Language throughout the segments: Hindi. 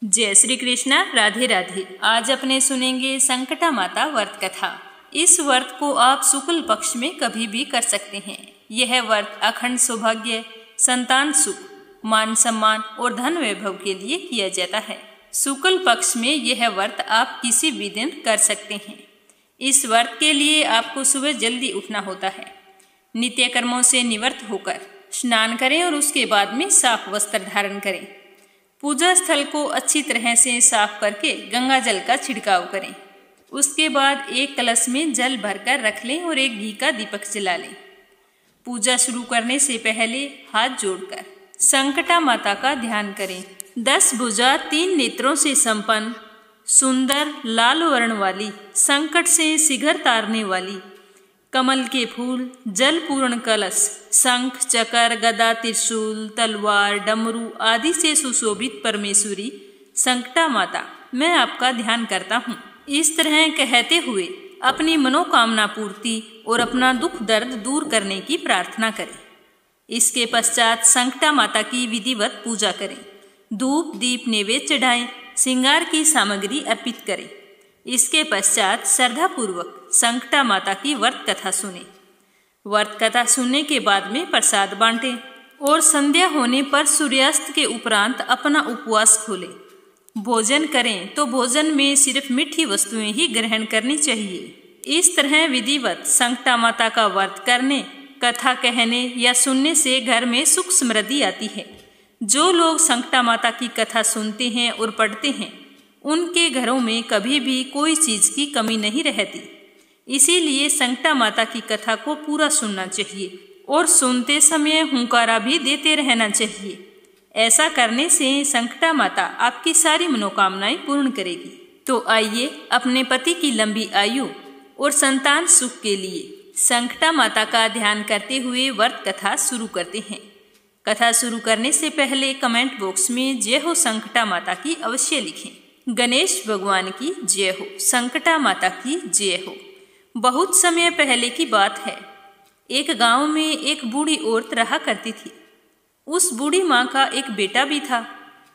जय श्री कृष्णा। राधे राधे। आज अपने सुनेंगे संकटा माता व्रत कथा। इस व्रत को आप शुक्ल पक्ष में कभी भी कर सकते हैं। यह व्रत अखंड सौभाग्य, संतान सुख, मान सम्मान और धन वैभव के लिए किया जाता है। शुक्ल पक्ष में यह व्रत आप किसी भी दिन कर सकते हैं। इस व्रत के लिए आपको सुबह जल्दी उठना होता है। नित्य कर्मों से निवृत्त होकर स्नान करें और उसके बाद में साफ वस्त्र धारण करें। पूजा स्थल को अच्छी तरह से साफ करके गंगा जल का छिड़काव करें। उसके बाद एक कलश में जल भरकर रख लें और एक घी का दीपक जला लें। पूजा शुरू करने से पहले हाथ जोड़कर संकटा माता का ध्यान करें। 10 भुजा 3 नेत्रों से संपन्न, सुंदर लाल वर्ण वाली, संकट से शिखर तारने वाली, कमल के फूल, जल पूर्ण कलश, शंख, चक्र, गदा, त्रिशूल, तलवार, डमरू आदि से सुशोभित परमेश्वरी संकटा माता, मैं आपका ध्यान करता हूँ। इस तरह कहते हुए अपनी मनोकामना पूर्ति और अपना दुख दर्द दूर करने की प्रार्थना करें। इसके पश्चात संकटा माता की विधिवत पूजा करें। धूप दीप नैवेद्य चढ़ाएं, श्रृंगार की सामग्री अर्पित करें। इसके पश्चात श्रद्धापूर्वक संकटा माता की व्रत कथा सुने। व्रत कथा सुनने के बाद में प्रसाद बांटें और संध्या होने पर सूर्यास्त के उपरांत अपना उपवास खोलें। भोजन करें तो भोजन में सिर्फ मीठी वस्तुएं ही ग्रहण करनी चाहिए। इस तरह विधिवत संकटा माता का व्रत करने, कथा कहने या सुनने से घर में सुख समृद्धि आती है। जो लोग संकटा माता की कथा सुनते हैं और पढ़ते हैं, उनके घरों में कभी भी कोई चीज की कमी नहीं रहती। इसीलिए संकटा माता की कथा को पूरा सुनना चाहिए और सुनते समय हुंकारा भी देते रहना चाहिए। ऐसा करने से संकटा माता आपकी सारी मनोकामनाएं पूर्ण करेगी। तो आइए अपने पति की लंबी आयु और संतान सुख के लिए संकटा माता का ध्यान करते हुए व्रत कथा शुरू करते हैं। कथा शुरू करने से पहले कमेंट बॉक्स में जय हो संकटा माता की अवश्य लिखें। गणेश भगवान की जय हो, संकटा माता की जय हो। बहुत समय पहले की बात है। एक गांव में एक बूढ़ी औरत रहा करती थी। उस बूढ़ी माँ का एक बेटा भी था,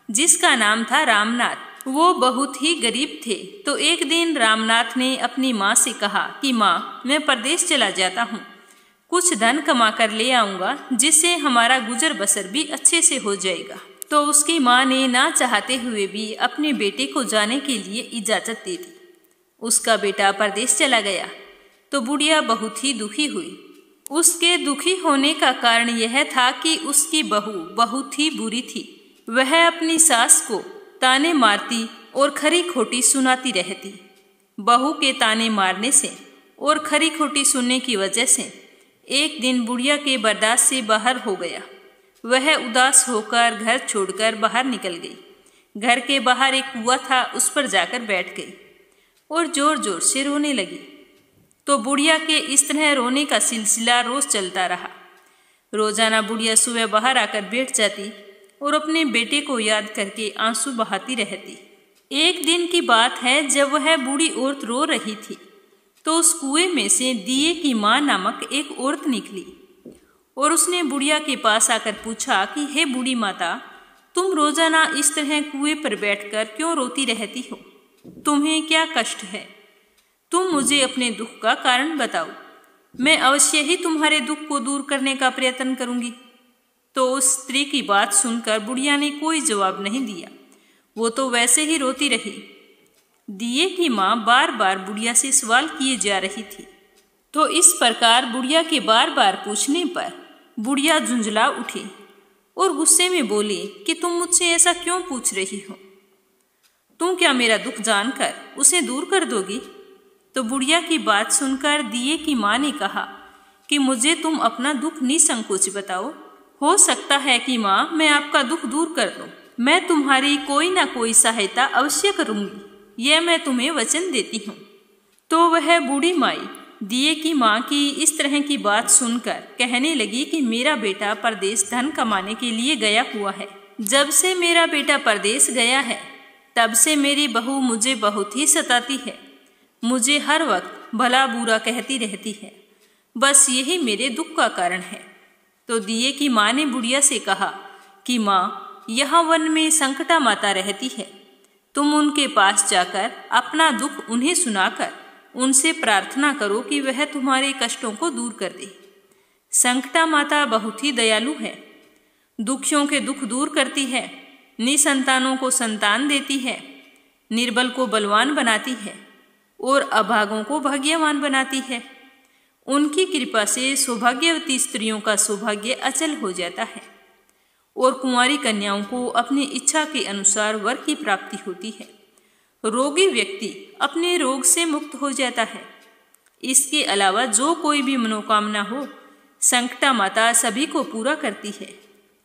जिसका नाम था रामनाथ। वो बहुत ही गरीब थे। तो एक दिन रामनाथ ने अपनी माँ से कहा कि माँ, मैं परदेश चला जाता हूँ, कुछ धन कमा कर ले आऊँगा, जिससे हमारा गुजर बसर भी अच्छे से हो जाएगा। तो उसकी माँ ने ना चाहते हुए भी अपने बेटे को जाने के लिए इजाज़त दे दी। उसका बेटा परदेश चला गया तो बुढ़िया बहुत ही दुखी हुई। उसके दुखी होने का कारण यह था कि उसकी बहू बहुत ही बुरी थी। वह अपनी सास को ताने मारती और खरी खोटी सुनाती रहती। बहू के ताने मारने से और खरी खोटी सुनने की वजह से एक दिन बुढ़िया के बर्दाश्त से बाहर हो गया। वह उदास होकर घर छोड़कर बाहर निकल गई। घर के बाहर एक कुआं था, उस पर जाकर बैठ गई और जोर जोर से रोने लगी। तो बुढ़िया के इस तरह रोने का सिलसिला रोज चलता रहा। रोजाना बुढ़िया सुबह बाहर आकर बैठ जाती और अपने बेटे को याद करके आंसू बहाती रहती। एक दिन की बात है, जब वह बूढ़ी औरत रो रही थी तो उस कुएं में से दिए की माँ नामक एक औरत निकली और उसने बुढ़िया के पास आकर पूछा कि हे बूढ़ी माता, तुम रोजाना इस तरह कुएं पर बैठकर क्यों रोती रहती हो? तुम्हें क्या कष्ट है? तुम मुझे अपने दुख का कारण बताओ, मैं अवश्य ही तुम्हारे दुख को दूर करने का प्रयत्न करूंगी। तो उस स्त्री की बात सुनकर बुढ़िया ने कोई जवाब नहीं दिया। वो तो वैसे ही रोती रही। दिए की माँ बार बार बुढ़िया से सवाल किए जा रही थी। तो इस प्रकार बुढ़िया के बार बार पूछने पर बुढ़िया झुंझला उठी और गुस्से में बोली कि तुम मुझसे ऐसा क्यों पूछ रही हो? तुम क्या मेरा दुख जानकर उसे दूर कर दोगी? तो बुढ़िया की बात सुनकर दिए की माँ ने कहा कि मुझे तुम अपना दुख निसंकोच बताओ। हो सकता है कि माँ, मैं आपका दुख दूर कर दूं। मैं तुम्हारी कोई ना कोई सहायता अवश्य करूंगी, यह मैं तुम्हें वचन देती हूँ। तो वह बूढ़ी माई दिए की माँ की इस तरह की बात सुनकर कहने लगी कि मेरा बेटा परदेश धन कमाने के लिए गया हुआ है। जब से मेरा बेटा परदेश गया है, तब से मेरी बहू मुझे बहुत ही सताती है। मुझे हर वक्त भला बुरा कहती रहती है। बस यही मेरे दुख का कारण है। तो दिए की माँ ने बुढ़िया से कहा कि माँ, यहाँ वन में संकटा माता रहती है। तुम उनके पास जाकर अपना दुख उन्हें सुनाकर उनसे प्रार्थना करो कि वह तुम्हारे कष्टों को दूर कर दे। संकटा माता बहुत ही दयालु है, दुखियों के दुख दूर करती है, निसंतानों को संतान देती है, निर्बल को बलवान बनाती है और अभागों को भाग्यवान बनाती है। उनकी कृपा से सौभाग्यवती स्त्रियों का सौभाग्य अचल हो जाता है और कुंवारी कन्याओं को अपनी इच्छा के अनुसार वर की प्राप्ति होती है। रोगी व्यक्ति अपने रोग से मुक्त हो जाता है। इसके अलावा जो कोई भी मनोकामना हो, संकटा माता सभी को पूरा करती है,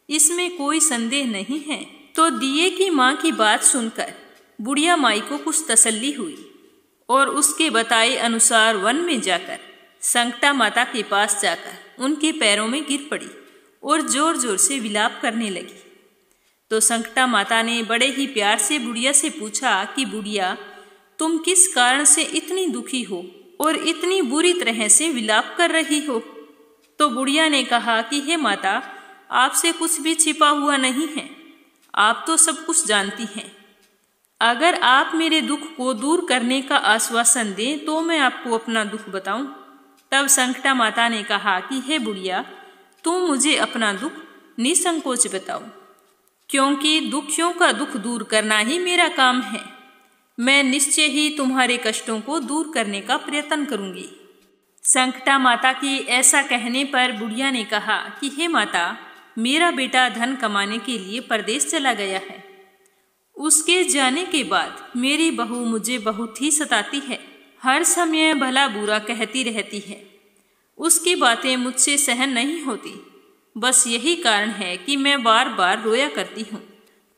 इसमें कोई संदेह नहीं है। तो दिए की माँ की बात सुनकर बुढ़िया माई को कुछ तसल्ली हुई और उसके बताए अनुसार वन में जाकर संकटा माता के पास जाकर उनके पैरों में गिर पड़ी और जोर जोर से विलाप करने लगी। तो संकटा माता ने बड़े ही प्यार से बुढ़िया से पूछा कि बुढ़िया, तुम किस कारण से इतनी दुखी हो और इतनी बुरी तरह से विलाप कर रही हो? तो बुढ़िया ने कहा कि हे माता, आपसे कुछ भी छिपा हुआ नहीं है, आप तो सब कुछ जानती हैं। अगर आप मेरे दुख को दूर करने का आश्वासन दें तो मैं आपको अपना दुख बताऊं। तब संकटा माता ने कहा कि हे बुढ़िया, तुम मुझे अपना दुख निसंकोच बताओ, क्योंकि दुखियों का दुख दूर करना ही मेरा काम है। मैं निश्चय ही तुम्हारे कष्टों को दूर करने का प्रयत्न करूंगी। संकटा माता की ऐसा कहने पर बुढ़िया ने कहा कि हे माता, मेरा बेटा धन कमाने के लिए परदेश चला गया है। उसके जाने के बाद मेरी बहू मुझे बहुत ही सताती है, हर समय भला बुरा कहती रहती है। उसकी बातें मुझसे सहन नहीं होती। बस यही कारण है कि मैं बार बार रोया करती हूँ।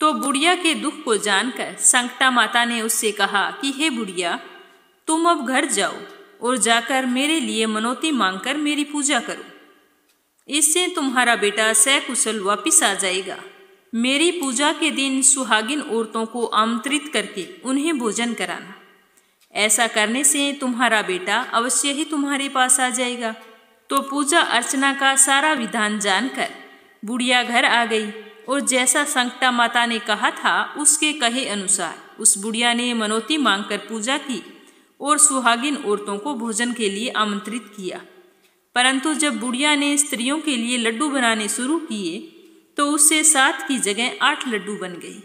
तो बुढ़िया के दुख को जानकर संकटा माता ने उससे कहा कि हे बुढ़िया, तुम अब घर जाओ और जाकर मेरे लिए मनौती मांगकर मेरी पूजा करो। इससे तुम्हारा बेटा सकुशल वापिस आ जाएगा। मेरी पूजा के दिन सुहागिन औरतों को आमंत्रित करके उन्हें भोजन कराना। ऐसा करने से तुम्हारा बेटा अवश्य ही तुम्हारे पास आ जाएगा। तो पूजा अर्चना का सारा विधान जानकर बुढ़िया घर आ गई और जैसा संकटा माता ने कहा था उसके कहे अनुसार उस बुढ़िया ने मनौती मांगकर पूजा की और सुहागिन औरतों को भोजन के लिए आमंत्रित किया। परंतु जब बुढ़िया ने स्त्रियों के लिए लड्डू बनाने शुरू किए तो उससे 7 की जगह 8 लड्डू बन गए।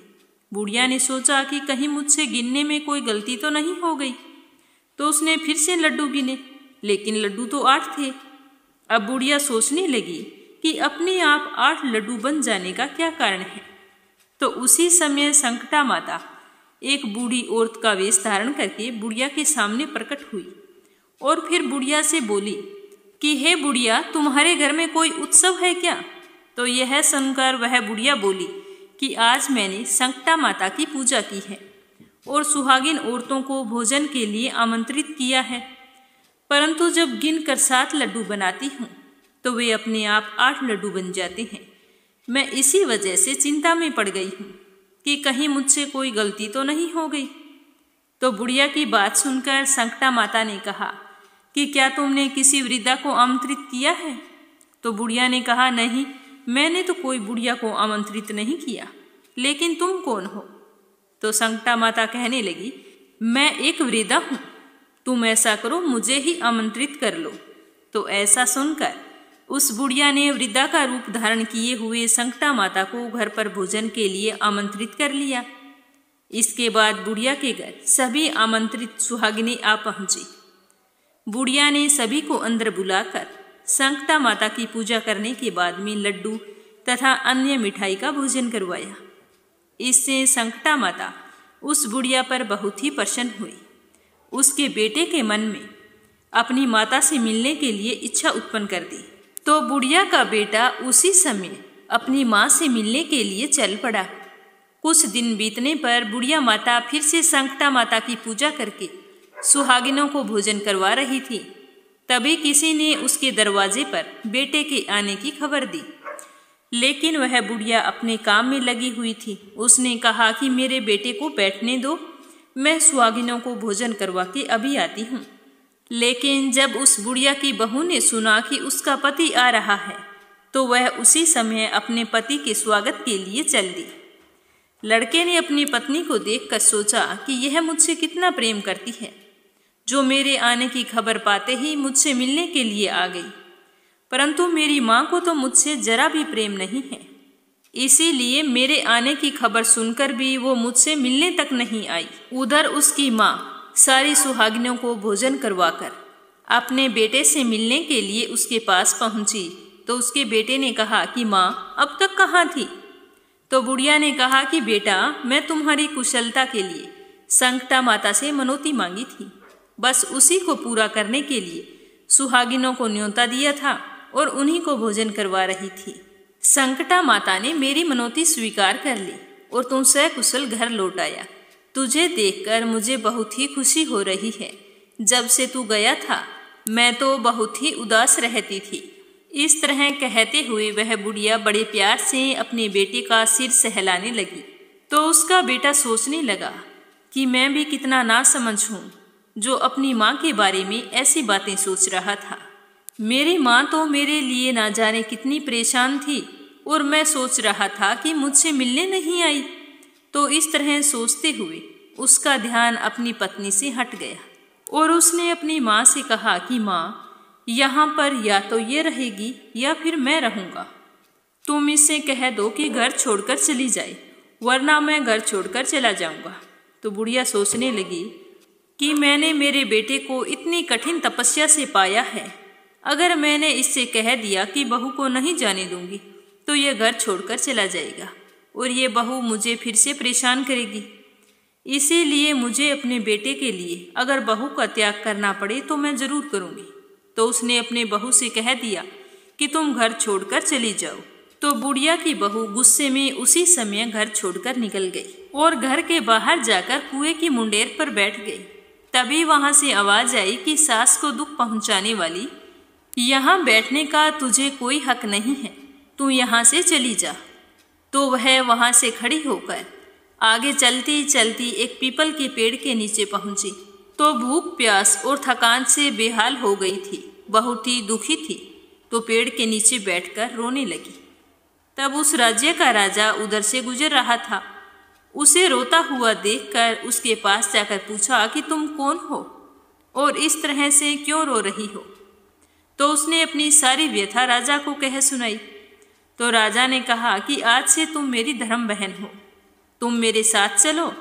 बुढ़िया ने सोचा कि कहीं मुझसे गिनने में कोई गलती तो नहीं हो गई। तो उसने फिर से लड्डू गिने, लेकिन लड्डू तो 8 थे। अब बुढ़िया सोचने लगी कि अपने आप 8 लड्डू बन जाने का क्या कारण है। तो उसी समय संकटा माता एक बूढ़ी औरत का वेश धारण करके बुढ़िया के सामने प्रकट हुई और फिर बुढ़िया से बोली कि हे बुढ़िया, तुम्हारे घर में कोई उत्सव है क्या? तो यह सुनकर वह बुढ़िया बोली कि आज मैंने संकटा माता की पूजा की है और सुहागिन औरतों को भोजन के लिए आमंत्रित किया है। परंतु जब गिनकर 7 लड्डू बनाती हूँ तो वे अपने आप 8 लड्डू बन जाते हैं। मैं इसी वजह से चिंता में पड़ गई हूँ कि कहीं मुझसे कोई गलती तो नहीं हो गई। तो बुढ़िया की बात सुनकर संकटा माता ने कहा कि क्या तुमने किसी वृद्धा को आमंत्रित किया है? तो बुढ़िया ने कहा, नहीं, मैंने तो कोई बुढ़िया को आमंत्रित नहीं किया, लेकिन तुम कौन हो? तो संकटा माता कहने लगी, मैं एक वृद्धा हूँ, तुम ऐसा करो मुझे ही आमंत्रित कर लो। तो ऐसा सुनकर उस बुढ़िया ने वृद्धा का रूप धारण किए हुए संकटा माता को घर पर भोजन के लिए आमंत्रित कर लिया। इसके बाद बुढ़िया के घर सभी आमंत्रित सुहागिनें आ पहुंची। बुढ़िया ने सभी को अंदर बुलाकर संकटा माता की पूजा करने के बाद में लड्डू तथा अन्य मिठाई का भोजन करवाया। इससे संकटा माता उस बुढ़िया पर बहुत ही प्रसन्न हुई। उसके बेटे के मन में अपनी माता से मिलने के लिए इच्छा उत्पन्न कर दी। तो बुढ़िया का बेटा उसी समय अपनी माँ से मिलने के लिए चल पड़ा। कुछ दिन बीतने पर बुढ़िया माता फिर से संकटा माता की पूजा करके सुहागिनों को भोजन करवा रही थी। तभी किसी ने उसके दरवाजे पर बेटे के आने की खबर दी, लेकिन वह बुढ़िया अपने काम में लगी हुई थी। उसने कहा कि मेरे बेटे को बैठने दो, मैं सुहागिनों को भोजन करवा के अभी आती हूँ। लेकिन जब उस बुढ़िया की बहू ने सुना कि उसका पति आ रहा है तो वह उसी समय अपने पति के स्वागत के लिए चल दी। लड़के ने अपनी पत्नी को देखकर सोचा कि यह मुझसे कितना प्रेम करती है, जो मेरे आने की खबर पाते ही मुझसे मिलने के लिए आ गई। परंतु मेरी माँ को तो मुझसे जरा भी प्रेम नहीं है, इसीलिए मेरे आने की खबर सुनकर भी वो मुझसे मिलने तक नहीं आई। उधर उसकी माँ सारी सुहागिनों को भोजन करवाकर अपने बेटे से मिलने के लिए उसके पास पहुंची तो उसके बेटे ने कहा कि माँ अब तक कहाँ थी। तो बुढ़िया ने कहा कि बेटा, मैं तुम्हारी कुशलता के लिए संकटा माता से मनौती मांगी थी, बस उसी को पूरा करने के लिए सुहागिनों को न्योता दिया था और उन्हीं को भोजन करवा रही थी। संकटा माता ने मेरी मनौती स्वीकार कर ली और तुम सकुशल घर लौट आया। तुझे देखकर मुझे बहुत ही खुशी हो रही है। जब से तू गया था मैं तो बहुत ही उदास रहती थी। इस तरह कहते हुए वह बुढ़िया बड़े प्यार से अपने बेटे का सिर सहलाने लगी। तो उसका बेटा सोचने लगा कि मैं भी कितना नासमझ हूँ जो अपनी माँ के बारे में ऐसी बातें सोच रहा था। मेरी माँ तो मेरे लिए ना जाने कितनी परेशान थी और मैं सोच रहा था कि मुझसे मिलने नहीं आई। तो इस तरह सोचते हुए उसका ध्यान अपनी पत्नी से हट गया और उसने अपनी माँ से कहा कि माँ, यहाँ पर या तो ये रहेगी या फिर मैं रहूँगा। तुम इससे कह दो कि घर छोड़कर चली जाए, वरना मैं घर छोड़कर चला जाऊँगा। तो बुढ़िया सोचने लगी कि मैंने मेरे बेटे को इतनी कठिन तपस्या से पाया है, अगर मैंने इससे कह दिया कि बहू को नहीं जाने दूंगी तो ये घर छोड़कर चला जाएगा और ये बहू मुझे फिर से परेशान करेगी। इसीलिए मुझे अपने बेटे के लिए अगर बहू का त्याग करना पड़े तो मैं जरूर करूँगी। तो उसने अपने बहू से कह दिया कि तुम घर छोड़कर चली जाओ। तो बुढ़िया की बहू गुस्से में उसी समय घर छोड़कर निकल गई और घर के बाहर जाकर कुएं की मुंडेर पर बैठ गई। तभी वहां से आवाज आई कि सास को दुख पहुंचाने वाली, यहाँ बैठने का तुझे कोई हक नहीं है, तू यहाँ से चली जा। तो वह वहां से खड़ी होकर आगे चलती चलती एक पीपल के पेड़ के नीचे पहुंची। तो भूख प्यास और थकान से बेहाल हो गई थी, बहुत ही दुखी थी। तो पेड़ के नीचे बैठकर रोने लगी। तब उस राज्य का राजा उधर से गुजर रहा था। उसे रोता हुआ देखकर उसके पास जाकर पूछा कि तुम कौन हो और इस तरह से क्यों रो रही हो। तो उसने अपनी सारी व्यथा राजा को कह सुनाई। तो राजा ने कहा कि आज से तुम मेरी धर्म बहन हो, तुम मेरे साथ चलो,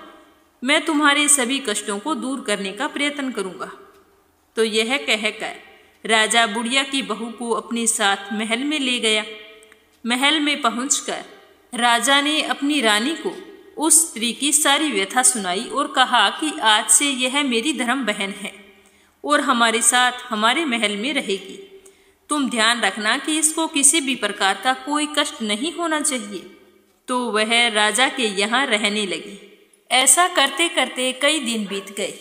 मैं तुम्हारे सभी कष्टों को दूर करने का प्रयत्न करूंगा। तो यह कहकर राजा बुढ़िया की बहू को अपने साथ महल में ले गया। महल में पहुंचकर राजा ने अपनी रानी को उस स्त्री की सारी व्यथा सुनाई और कहा कि आज से यह मेरी धर्म बहन है और हमारे साथ हमारे महल में रहेगी। तुम ध्यान रखना कि इसको किसी भी प्रकार का कोई कष्ट नहीं होना चाहिए। तो वह राजा के यहाँ रहने लगी। ऐसा करते करते कई दिन बीत गए।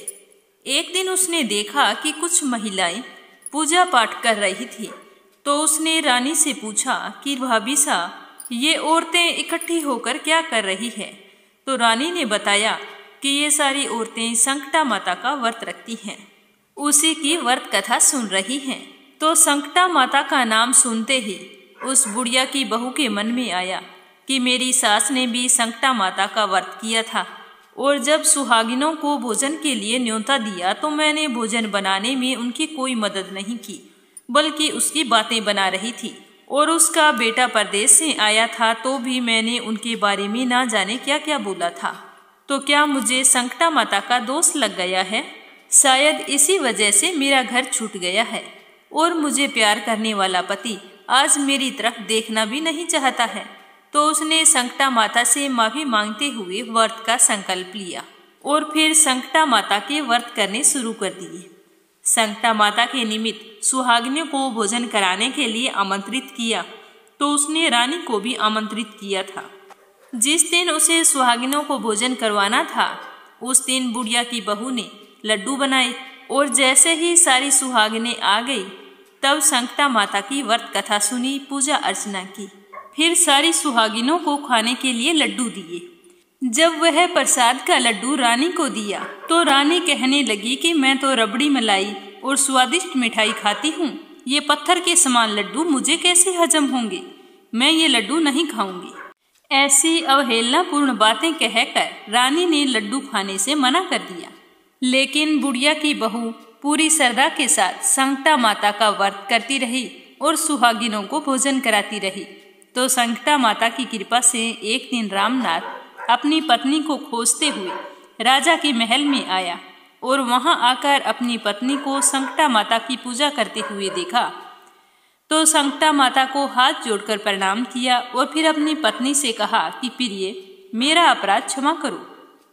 एक दिन उसने देखा कि कुछ महिलाएं पूजा पाठ कर रही थी। तो उसने रानी से पूछा कि भाभी सा, ये औरतें इकट्ठी होकर क्या कर रही हैं? तो रानी ने बताया कि ये सारी औरतें संकटा माता का व्रत रखती हैं, उसी की व्रत कथा सुन रही हैं। तो संकटा माता का नाम सुनते ही उस बुढ़िया की बहू के मन में आया कि मेरी सास ने भी संकटा माता का व्रत किया था और जब सुहागिनों को भोजन के लिए न्योता दिया तो मैंने भोजन बनाने में उनकी कोई मदद नहीं की, बल्कि उसकी बातें बना रही थी। और उसका बेटा परदेश से आया था तो भी मैंने उनके बारे में ना जाने क्या क्या बोला था। तो क्या मुझे संकटा माता का दोष लग गया है? शायद इसी वजह से मेरा घर छूट गया है और मुझे प्यार करने वाला पति आज मेरी तरफ देखना भी नहीं चाहता है। तो उसने संकटा माता से माफी मांगते हुए व्रत का संकल्प लिया और फिर संकटा माता के व्रत करने शुरू कर दिए। संकटा माता के निमित्त सुहागिनों को भोजन कराने के लिए आमंत्रित किया। तो उसने रानी को भी आमंत्रित किया था। जिस दिन उसे सुहागिनों को भोजन करवाना था उस दिन बुढ़िया की बहू ने लड्डू बनाए और जैसे ही सारी सुहागिनें आ गई तब संकटा माता की व्रत कथा सुनी, पूजा अर्चना की, फिर सारी सुहागिनों को खाने के लिए लड्डू दिए। जब वह प्रसाद का लड्डू रानी को दिया तो रानी कहने लगी कि मैं तो रबड़ी मलाई और स्वादिष्ट मिठाई खाती हूँ, ये पत्थर के समान लड्डू मुझे कैसे हजम होंगे, मैं ये लड्डू नहीं खाऊंगी। ऐसी अवहेलनापूर्ण बातें कहकर रानी ने लड्डू खाने से मना कर दिया। लेकिन बुढ़िया की बहू पूरी श्रद्धा के साथ संकटा माता का व्रत करती रही और सुहागिनों को भोजन कराती रही। तो संकटा माता की कृपा से एक दिन रामनाथ अपनी पत्नी को खोजते हुए राजा के महल में आया और वहां आकर अपनी पत्नी को संकटा माता की पूजा करते हुए देखा। तो संकटा माता को हाथ जोड़कर प्रणाम किया और फिर अपनी पत्नी से कहा कि प्रिय, मेरा अपराध क्षमा करो।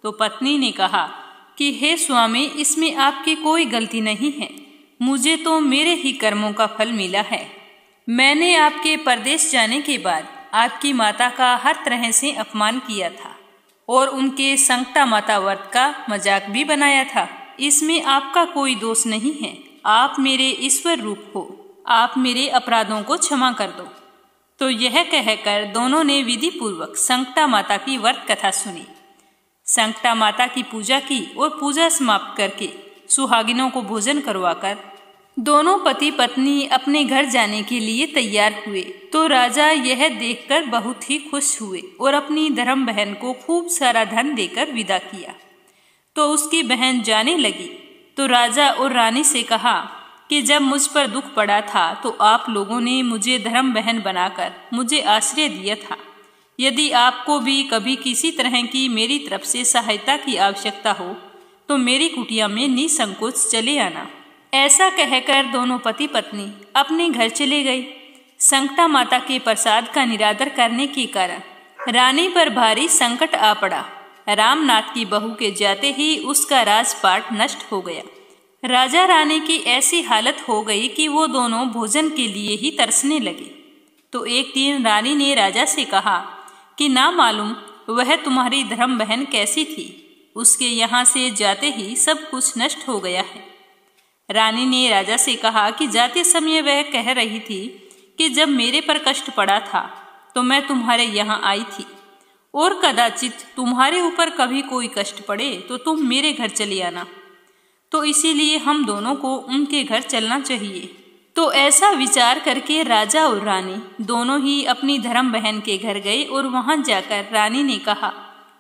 तो पत्नी ने कहा कि हे स्वामी, इसमें आपकी कोई गलती नहीं है, मुझे तो मेरे ही कर्मों का फल मिला है। मैंने आपके परदेश जाने के बाद आपकी माता का हर तरह से अपमान किया था और उनके संकटा माता व्रत का मजाक भी बनाया था। इसमें आपका कोई दोष नहीं है। आप मेरे ईश्वर रूप हो, आप मेरे अपराधों को क्षमा कर दो। तो यह कहकर दोनों ने विधि पूर्वक संकटा माता की व्रत कथा सुनी, संकटा माता की पूजा की और पूजा समाप्त करके सुहागिनों को भोजन करवाकर दोनों पति पत्नी अपने घर जाने के लिए तैयार हुए। तो राजा यह देखकर बहुत ही खुश हुए और अपनी धर्म बहन को खूब सारा धन देकर विदा किया। तो उसकी बहन जाने लगी तो राजा और रानी से कहा कि जब मुझ पर दुख पड़ा था तो आप लोगों ने मुझे धर्म बहन बनाकर मुझे आश्रय दिया था। यदि आपको भी कभी किसी तरह की मेरी तरफ से सहायता की आवश्यकता हो तो मेरी कुटिया में निसंकोच चले आना। ऐसा कहकर दोनों पति पत्नी अपने घर चले गए। संकटा माता के प्रसाद का निरादर करने के कारण रानी पर भारी संकट आ पड़ा। रामनाथ की बहू के जाते ही उसका राजपाट नष्ट हो गया। राजा रानी की ऐसी हालत हो गई कि वो दोनों भोजन के लिए ही तरसने लगे। तो एक दिन रानी ने राजा से कहा कि ना मालूम वह तुम्हारी धर्म बहन कैसी थी, उसके यहाँ से जाते ही सब कुछ नष्ट हो गया है। रानी ने राजा से कहा कि जाते समय वह कह रही थी कि जब मेरे पर कष्ट पड़ा था तो मैं तुम्हारे यहाँ आई थी और कदाचित तुम्हारे ऊपर कभी कोई कष्ट पड़े तो तुम मेरे घर चले आना। तो इसीलिए हम दोनों को उनके घर चलना चाहिए। तो ऐसा विचार करके राजा और रानी दोनों ही अपनी धर्म बहन के घर गए और वहां जाकर रानी ने कहा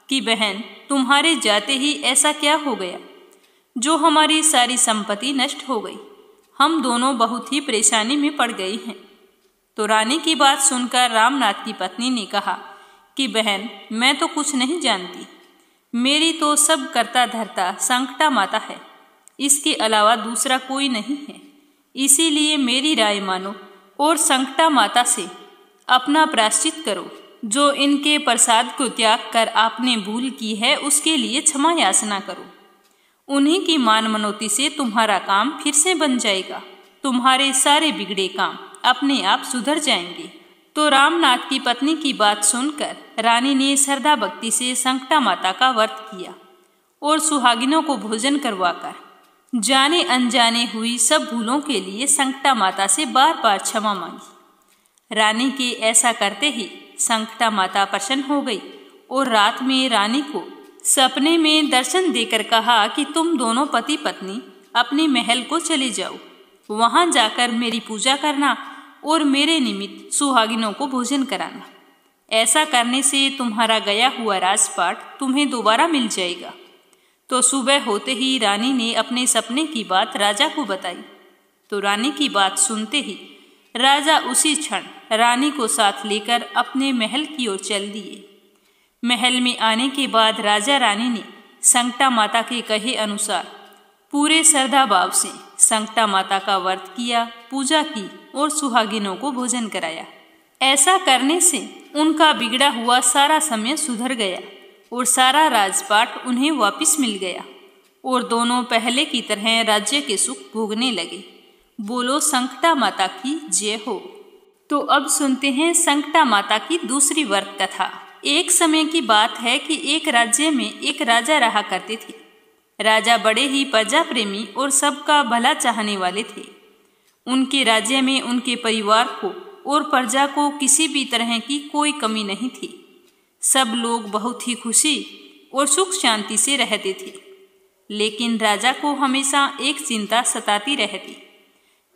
कि बहन, तुम्हारे जाते ही ऐसा क्या हो गया जो हमारी सारी संपत्ति नष्ट हो गई। हम दोनों बहुत ही परेशानी में पड़ गए हैं। तो रानी की बात सुनकर रामनाथ की पत्नी ने कहा कि बहन, मैं तो कुछ नहीं जानती, मेरी तो सब करता धरता संकटा माता है, इसके अलावा दूसरा कोई नहीं है। इसीलिए मेरी राय मानो और संकटा माता से अपना प्रायश्चित करो। जो इनके प्रसाद को त्याग कर आपने भूल की है उसके लिए क्षमा याचना करो। उन्हीं की मान मनोती से तुम्हारा काम फिर से बन जाएगा, तुम्हारे सारे बिगड़े काम अपने आप सुधर जाएंगे। तो रामनाथ की पत्नी की बात सुनकर रानी ने श्रद्धा भक्ति से संकटा माता का व्रत किया और सुहागिनों को भोजन करवाकर जाने अनजाने हुई सब भूलों के लिए संकटा माता से बार बार क्षमा मांगी। रानी के ऐसा करते ही संकटा माता प्रसन्न हो गई और रात में रानी को सपने में दर्शन देकर कहा कि तुम दोनों पति पत्नी अपने महल को चले जाओ, वहां जाकर मेरी पूजा करना और मेरे निमित्त सुहागिनों को भोजन कराना। ऐसा करने से तुम्हारा गया हुआ राजपाट तुम्हें दोबारा मिल जाएगा। तो सुबह होते ही रानी ने अपने सपने की बात राजा को बताई। तो रानी की बात सुनते ही राजा उसी क्षण रानी को साथ लेकर अपने महल की ओर चल दिए। महल में आने के बाद राजा रानी ने संकटा माता के कहे अनुसार पूरे श्रद्धा भाव से संकटा माता का व्रत किया, पूजा की और सुहागिनों को भोजन कराया। ऐसा करने से उनका बिगड़ा हुआ सारा समय सुधर गया और सारा राजपाट उन्हें वापस मिल गया और दोनों पहले की तरह राज्य के सुख भोगने लगे। बोलो संकटा माता की जय हो। तो अब सुनते हैं संकटा माता की दूसरी व्रत कथा। एक समय की बात है कि एक राज्य में एक राजा रहा करते थे। राजा बड़े ही प्रजा प्रेमी और सबका भला चाहने वाले थे। उनके राज्य में उनके परिवार को और प्रजा को किसी भी तरह की कोई कमी नहीं थी। सब लोग बहुत ही खुशी और सुख शांति से रहते थे। लेकिन राजा को हमेशा एक चिंता सताती रहती,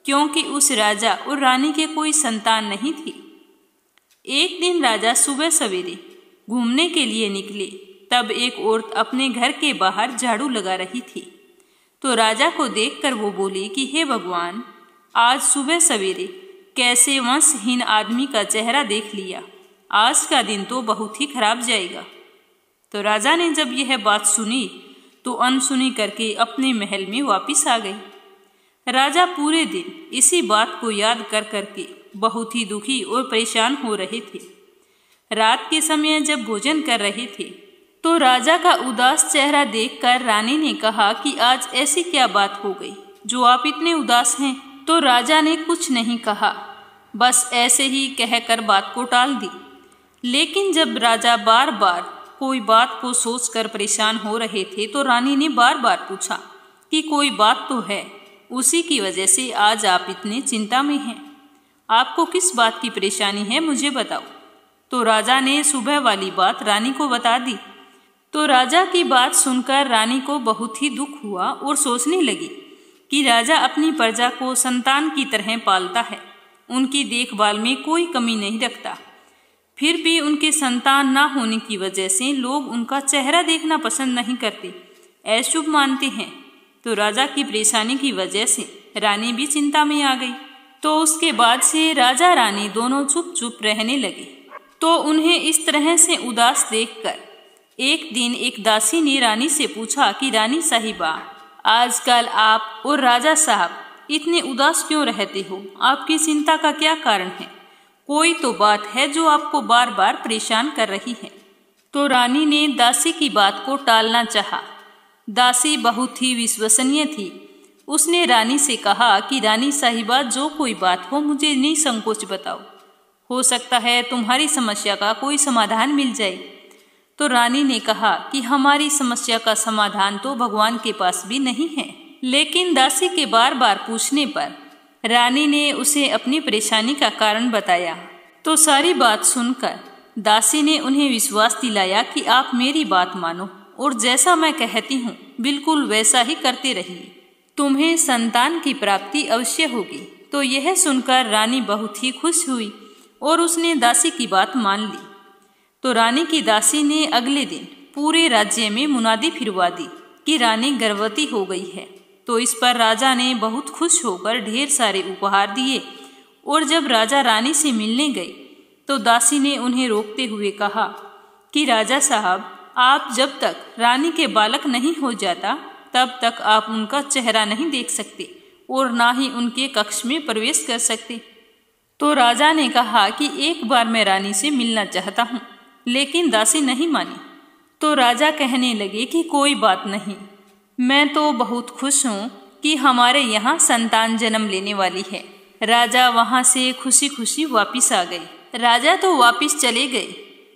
क्योंकि उस राजा और रानी के कोई संतान नहीं थी। एक दिन राजा सुबह सवेरे घूमने के लिए निकले, तब एक औरत अपने घर के बाहर झाड़ू लगा रही थी। तो राजा को देखकर वो बोली कि हे भगवान, आज सुबह सवेरे कैसे वंशहीन आदमी का चेहरा देख लिया, आज का दिन तो बहुत ही खराब जाएगा। तो राजा ने जब यह बात सुनी तो अनसुनी करके अपने महल में वापस आ गई। राजा पूरे दिन इसी बात को याद कर करके बहुत ही दुखी और परेशान हो रहे थे। रात के समय जब भोजन कर रहे थे तो राजा का उदास चेहरा देखकर रानी ने कहा कि आज ऐसी क्या बात हो गई जो आप इतने उदास हैं। तो राजा ने कुछ नहीं कहा, बस ऐसे ही कहकर बात को टाल दी। लेकिन जब राजा बार बार कोई बात को सोचकर परेशान हो रहे थे तो रानी ने बार बार पूछा कि कोई बात तो है, उसी की वजह से आज आप इतने चिंता में हैं। आपको किस बात की परेशानी है, मुझे बताओ। तो राजा ने सुबह वाली बात रानी को बता दी। तो राजा की बात सुनकर रानी को बहुत ही दुख हुआ और सोचने लगी कि राजा अपनी प्रजा को संतान की तरह पालता है, उनकी देखभाल में कोई कमी नहीं रखता, फिर भी उनके संतान ना होने की वजह से लोग उनका चेहरा देखना पसंद नहीं करते, अशुभ मानते हैं। तो राजा की परेशानी की वजह से रानी भी चिंता में आ गई। तो उसके बाद से राजा रानी दोनों चुप चुप रहने लगे। तो उन्हें इस तरह से उदास देखकर एक दिन एक दासी ने रानी से पूछा कि रानी साहिबा, आजकल आप और राजा साहब इतने उदास क्यों रहते हो? आपकी चिंता का क्या कारण है? कोई तो बात है जो आपको बार बार परेशान कर रही है। तो रानी ने दासी की बात को टालना चाहा। दासी बहुत ही विश्वसनीय थी। उसने रानी से कहा कि रानी साहिबा, जो कोई बात हो मुझे निसंकोच बताओ, हो सकता है तुम्हारी समस्या का कोई समाधान मिल जाए। तो रानी ने कहा कि हमारी समस्या का समाधान तो भगवान के पास भी नहीं है। लेकिन दासी के बार बार पूछने पर रानी ने उसे अपनी परेशानी का कारण बताया। तो सारी बात सुनकर दासी ने उन्हें विश्वास दिलाया कि आप मेरी बात मानो और जैसा मैं कहती हूँ बिल्कुल वैसा ही करते रहिए, तुम्हें संतान की प्राप्ति अवश्य होगी। तो यह सुनकर रानी बहुत ही खुश हुई और उसने दासी की बात मान ली। तो रानी की दासी ने अगले दिन पूरे राज्य में मुनादी फिरवा दी कि रानी गर्भवती हो गई है। तो इस पर राजा ने बहुत खुश होकर ढेर सारे उपहार दिए और जब राजा रानी से मिलने गए तो दासी ने उन्हें रोकते हुए कहा कि राजा साहब, आप जब तक रानी के बालक नहीं हो जाता तब तक आप उनका चेहरा नहीं देख सकते और ना ही उनके कक्ष में प्रवेश कर सकते। तो राजा ने कहा कि एक बार मैं रानी से मिलना चाहता हूँ, लेकिन दासी नहीं मानी। तो राजा कहने लगे कि कोई बात नहीं, मैं तो बहुत खुश हूँ कि हमारे यहाँ संतान जन्म लेने वाली है। राजा वहाँ से खुशी खुशी वापिस आ गए। राजा तो वापिस चले गए,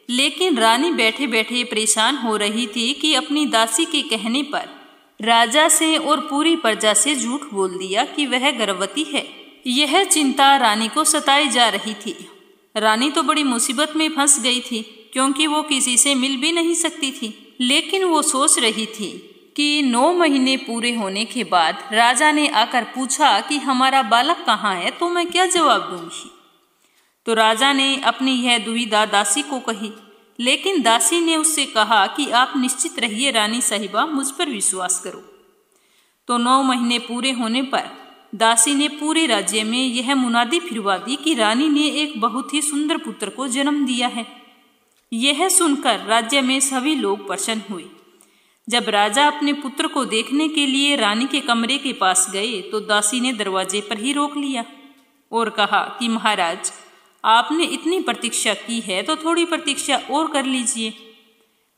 लेकिन रानी बैठे बैठे परेशान हो रही थी कि अपनी दासी के कहने पर राजा से और पूरी प्रजा से झूठ बोल दिया कि वह गर्भवती है। यह चिंता रानी को सताई जा रही थी। रानी तो बड़ी मुसीबत में फंस गई थी, क्योंकि वो किसी से मिल भी नहीं सकती थी। लेकिन वो सोच रही थी कि 9 महीने पूरे होने के बाद राजा ने आकर पूछा कि हमारा बालक कहाँ है, तो मैं क्या जवाब दूंगी। तो राजा ने अपनी यह दुविधा दासी को कही, लेकिन दासी ने उससे कहा कि आप निश्चित रहिए रानी साहिबा, मुझ पर विश्वास करो। तो 9 महीने पूरे होने पर दासी ने पूरे राज्य में यह मुनादी फिरवा दी कि रानी ने एक बहुत ही सुंदर पुत्र को जन्म दिया है। यह सुनकर राज्य में सभी लोग प्रसन्न हुए। जब राजा अपने पुत्र को देखने के लिए रानी के कमरे के पास गए तो दासी ने दरवाजे पर ही रोक लिया और कहा कि महाराज, आपने इतनी प्रतीक्षा की है तो थोड़ी प्रतीक्षा और कर लीजिए।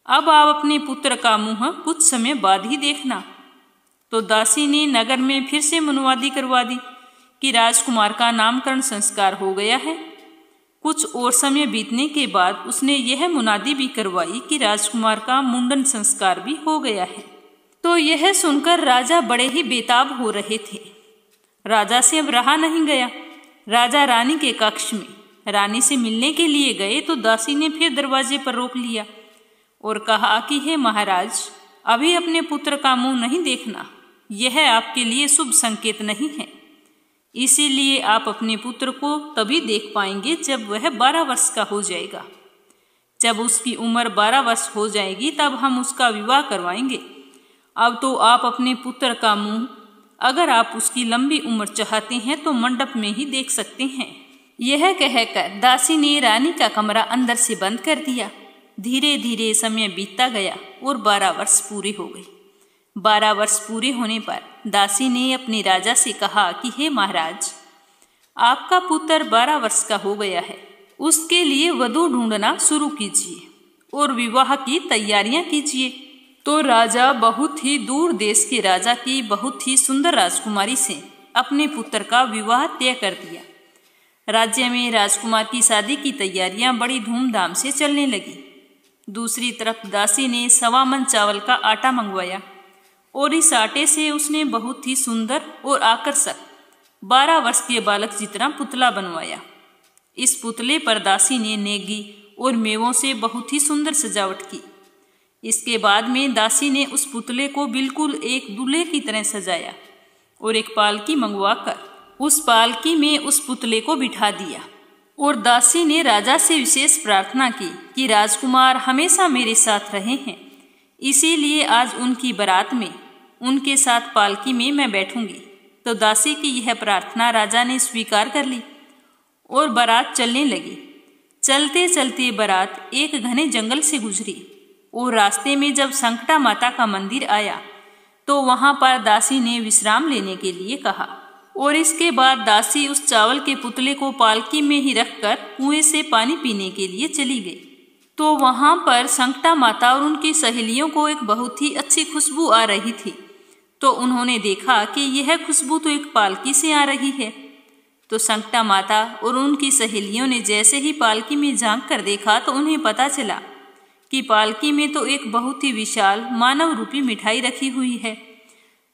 अब आप अपने पुत्र का मुंह कुछ समय बाद ही देखना। तो दासी ने नगर में फिर से मुनादी करवा दी कि राजकुमार का नामकरण संस्कार हो गया है। कुछ और समय बीतने के बाद उसने यह मुनादी भी करवाई कि राजकुमार का मुंडन संस्कार भी हो गया है। तो यह सुनकर राजा बड़े ही बेताब हो रहे थे। राजा से अब रहा नहीं गया। राजा रानी के कक्ष में रानी से मिलने के लिए गए तो दासी ने फिर दरवाजे पर रोक लिया और कहा कि हे महाराज, अभी अपने पुत्र का मुंह नहीं देखना, यह आपके लिए शुभ संकेत नहीं है। इसीलिए आप अपने पुत्र को तभी देख पाएंगे जब वह 12 वर्ष का हो जाएगा। जब उसकी उम्र 12 वर्ष हो जाएगी तब हम उसका विवाह करवाएंगे। अब तो आप अपने पुत्र का मुंह, अगर आप उसकी लंबी उम्र चाहते हैं तो मंडप में ही देख सकते हैं। यह कहकर दासी ने रानी का कमरा अंदर से बंद कर दिया। धीरे धीरे समय बीतता गया और 12 वर्ष पूरे हो गए। 12 वर्ष पूरे होने पर दासी ने अपने राजा से कहा कि हे महाराज, आपका पुत्र 12 वर्ष का हो गया है, उसके लिए वधू ढूंढना शुरू कीजिए और विवाह की तैयारियां कीजिए। तो राजा बहुत ही दूर देश के राजा की बहुत ही सुंदर राजकुमारी से अपने पुत्र का विवाह तय कर दिया। राज्य में राजकुमार की शादी की तैयारियां बड़ी धूमधाम से चलने लगी। दूसरी तरफ दासी ने 1.25 मन चावल का आटा मंगवाया और इस आटे से उसने बहुत ही सुंदर और आकर्षक 12 वर्ष के बालक जितना पुतला बनवाया। इस पुतले पर दासी ने नेगी और मेवों से बहुत ही सुंदर सजावट की। इसके बाद में दासी ने उस पुतले को बिल्कुल एक दूल्हे की तरह सजाया और एक पालकी मंगवाकर उस पालकी में उस पुतले को बिठा दिया। और दासी ने राजा से विशेष प्रार्थना की कि राजकुमार हमेशा मेरे साथ रहे हैं, इसीलिए आज उनकी बारात में उनके साथ पालकी में मैं बैठूंगी। तो दासी की यह प्रार्थना राजा ने स्वीकार कर ली और बारात चलने लगी। चलते चलते बारात एक घने जंगल से गुजरी और रास्ते में जब संकटा माता का मंदिर आया तो वहां पर दासी ने विश्राम लेने के लिए कहा और इसके बाद दासी उस चावल के पुतले को पालकी में ही रखकर कुएं से पानी पीने के लिए चली गई। तो वहां पर संकटा माता और उनकी सहेलियों को एक बहुत ही अच्छी खुशबू आ रही थी। तो उन्होंने देखा कि यह खुशबू तो एक पालकी से आ रही है। तो संकटा माता और उनकी सहेलियों ने जैसे ही पालकी में झांक कर देखा तो उन्हें पता चला कि पालकी में तो एक बहुत ही विशाल मानव रूपी मिठाई रखी हुई है।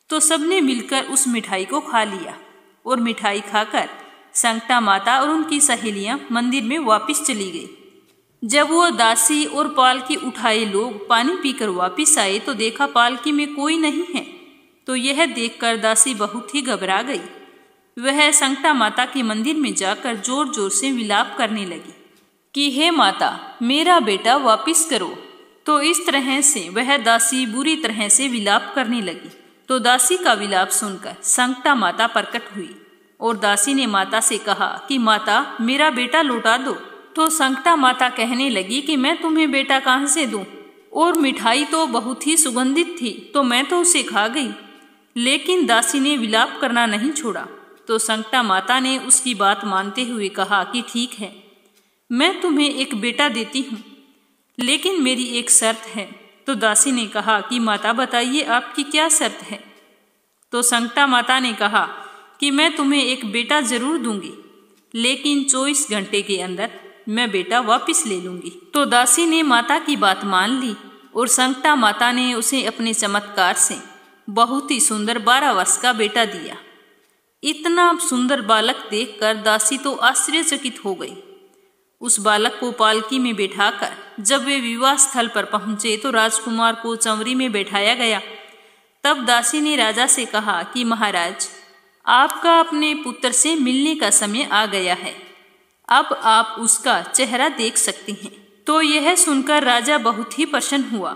तो सबने मिलकर उस मिठाई को खा लिया और मिठाई खाकर संकटा माता और उनकी सहेलियां मंदिर में वापस चली गई। जब वो दासी और पालकी उठाए लोग पानी पीकर वापस आए तो देखा पालकी में कोई नहीं है। तो यह देखकर दासी बहुत ही घबरा गई। वह संकटा माता के मंदिर में जाकर जोर जोर से विलाप करने लगी कि हे माता, मेरा बेटा वापस करो। तो इस तरह से वह दासी बुरी तरह से विलाप करने लगी। तो दासी का विलाप सुनकर संकटा माता प्रकट हुई और दासी ने माता से कहा कि माता, मेरा बेटा लौटा दो। तो संकटा माता कहने लगी कि मैं तुम्हें बेटा कहां से दूं, और मिठाई तो बहुत ही सुगंधित थी तो मैं तो उसे खा गई। लेकिन दासी ने विलाप करना नहीं छोड़ा। तो संकटा माता ने उसकी बात मानते हुए कहा कि ठीक है, मैं तुम्हें एक बेटा देती हूँ, लेकिन मेरी एक शर्त है। तो दासी ने कहा कि माता बताइए आपकी क्या शर्त है। तो संकटा माता ने कहा कि मैं तुम्हें एक बेटा जरूर दूंगी, लेकिन 24 घंटे के अंदर मैं बेटा वापस ले लूंगी। तो दासी ने माता की बात मान ली और संकटा माता ने उसे अपने चमत्कार से बहुत ही सुंदर 12 वर्ष का बेटा दिया। इतना सुंदर बालक देखकर दासी तो आश्चर्यचकित हो गई। उस बालक को पालकी में बैठाकर जब वे विवाह स्थल पर पहुंचे तो राजकुमार को चंवरी में बैठाया गया। तब दासी ने राजा से कहा कि महाराज, आपका अपने पुत्र से मिलने का समय आ गया है, अब आप उसका चेहरा देख सकते हैं। तो यह सुनकर राजा बहुत ही प्रसन्न हुआ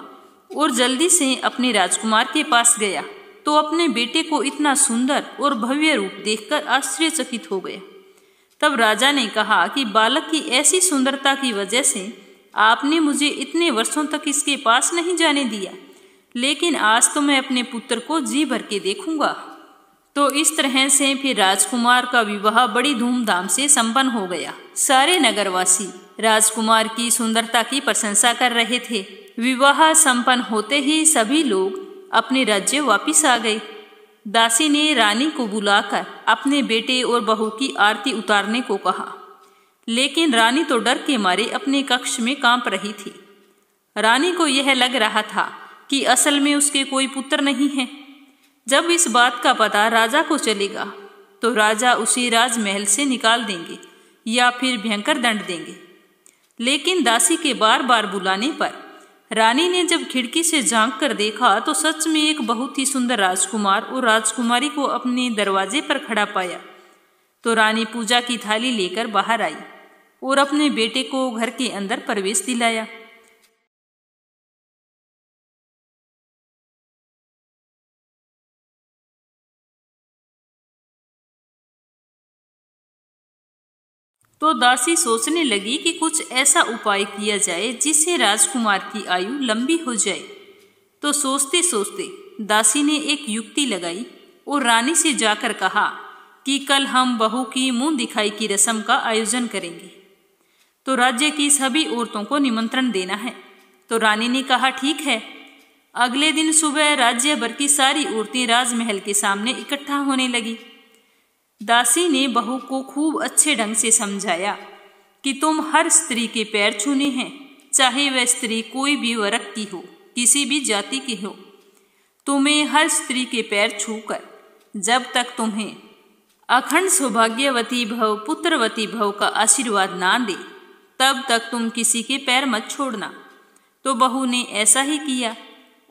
और जल्दी से अपने राजकुमार के पास गया। तो अपने बेटे को इतना सुंदर और भव्य रूप देखकर आश्चर्यचकित हो गया। तब राजा ने कहा कि बालक की ऐसी सुंदरता की वजह से आपने मुझे इतने वर्षों तक इसके पास नहीं जाने दिया, लेकिन आज तो मैं अपने पुत्र को जी भर के देखूंगा। तो इस तरह से फिर राजकुमार का विवाह बड़ी धूमधाम से संपन्न हो गया। सारे नगरवासी राजकुमार की सुंदरता की प्रशंसा कर रहे थे। विवाह संपन्न होते ही सभी लोग अपने राज्य वापिस आ गए। दासी ने रानी को बुलाकर अपने बेटे और बहू की आरती उतारने को कहा, लेकिन रानी तो डर के मारे अपने कक्ष में कांप रही थी। रानी को यह लग रहा था कि असल में उसके कोई पुत्र नहीं है। जब इस बात का पता राजा को चलेगा तो राजा उसे राजमहल से निकाल देंगे या फिर भयंकर दंड देंगे। लेकिन दासी के बार बार बुलाने पर रानी ने जब खिड़की से झांक कर देखा तो सच में एक बहुत ही सुंदर राजकुमार और राजकुमारी को अपने दरवाजे पर खड़ा पाया। तो रानी पूजा की थाली लेकर बाहर आई और अपने बेटे को घर के अंदर प्रवेश दिलाया। तो दासी सोचने लगी कि कुछ ऐसा उपाय किया जाए जिससे राजकुमार की आयु लंबी हो जाए। तो सोचते सोचते दासी ने एक युक्ति लगाई और रानी से जाकर कहा कि कल हम बहू की मुंह दिखाई की रस्म का आयोजन करेंगे, तो राज्य की सभी औरतों को निमंत्रण देना है। तो रानी ने कहा ठीक है। अगले दिन सुबह राज्य भर की सारी औरतें राजमहल के सामने इकट्ठा होने लगी। दासी ने बहू को खूब अच्छे ढंग से समझाया कि तुम हर स्त्री के पैर छूने हैं, चाहे वह स्त्री कोई भी वर्ग की हो, किसी भी जाति की हो। तुम्हें हर स्त्री के पैर छूकर जब तक तुम्हें अखंड सौभाग्यवती भव पुत्रवती भव का आशीर्वाद ना दे, तब तक तुम किसी के पैर मत छोड़ना। तो बहू ने ऐसा ही किया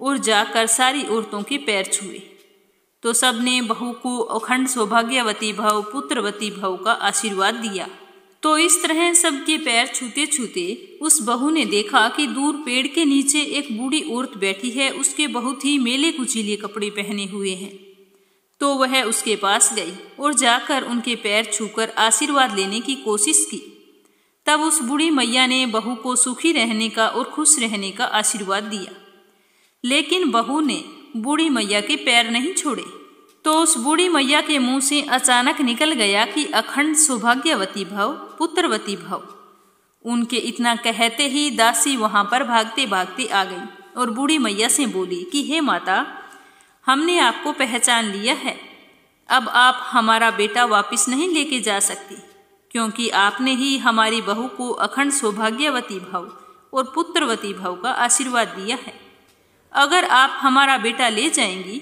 और जाकर सारी औरतों के पैर छुए। तो सबने बहू को अखंड सौभाग्यवती भव पुत्रवती भव का आशीर्वाद दिया। तो इस तरह सबके पैर छूते छूते उस बहू ने देखा कि दूर पेड़ के नीचे एक बूढ़ी औरत बैठी है, उसके बहुत ही मेले कुचीले कपड़े पहने हुए हैं। तो वह उसके पास गई और जाकर उनके पैर छूकर आशीर्वाद लेने की कोशिश की। तब उस बूढ़ी मैया ने बहू को सुखी रहने का और खुश रहने का आशीर्वाद दिया, लेकिन बहू ने बूढ़ी मैया के पैर नहीं छोड़े। तो उस बूढ़ी मैया के मुंह से अचानक निकल गया कि अखंड सौभाग्यवती भव पुत्रवती भव। उनके इतना कहते ही दासी वहां पर भागते भागते आ गई और बूढ़ी मैया से बोली कि हे माता, हमने आपको पहचान लिया है। अब आप हमारा बेटा वापस नहीं लेके जा सकती, क्योंकि आपने ही हमारी बहू को अखंड सौभाग्यवती भव और पुत्रवती भव का आशीर्वाद दिया है। अगर आप हमारा बेटा ले जाएंगी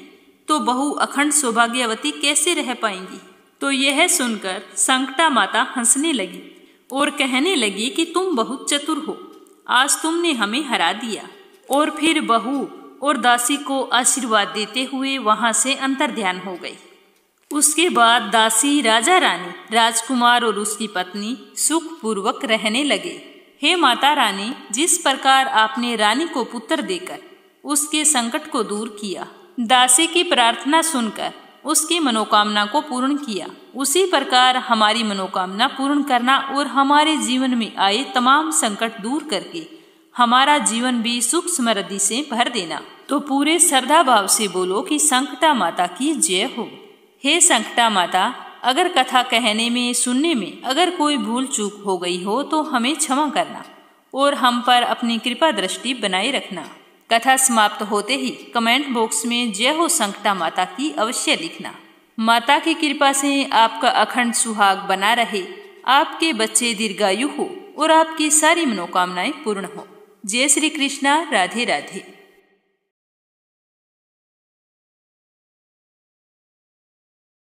तो बहू अखंड सौभाग्यवती कैसे रह पाएंगी। तो यह सुनकर संकटा माता हंसने लगी और कहने लगी कि तुम बहुत चतुर हो, आज तुमने हमें हरा दिया। और फिर बहू और दासी को आशीर्वाद देते हुए वहां से अंतर्ध्यान हो गई। उसके बाद दासी, राजा रानी, राजकुमार और उसकी पत्नी सुखपूर्वक रहने लगे। हे माता रानी, जिस प्रकार आपने रानी को पुत्र देकर उसके संकट को दूर किया, दासी की प्रार्थना सुनकर उसकी मनोकामना को पूर्ण किया, उसी प्रकार हमारी मनोकामना पूर्ण करना और हमारे जीवन में आए तमाम संकट दूर करके हमारा जीवन भी सुख समृद्धि से भर देना। तो पूरे श्रद्धा भाव से बोलो कि संकटा माता की जय हो। हे संकटा माता, अगर कथा कहने में सुनने में अगर कोई भूल चूक हो गई हो तो हमें क्षमा करना और हम पर अपनी कृपा दृष्टि बनाए रखना। कथा समाप्त होते ही कमेंट बॉक्स में जय हो संकटा माता की अवश्य लिखना। माता की कृपा से आपका अखंड सुहाग बना रहे, आपके बच्चे दीर्घायु हो और आपकी सारी मनोकामनाएं पूर्ण हो। जय श्री कृष्णा। राधे राधे।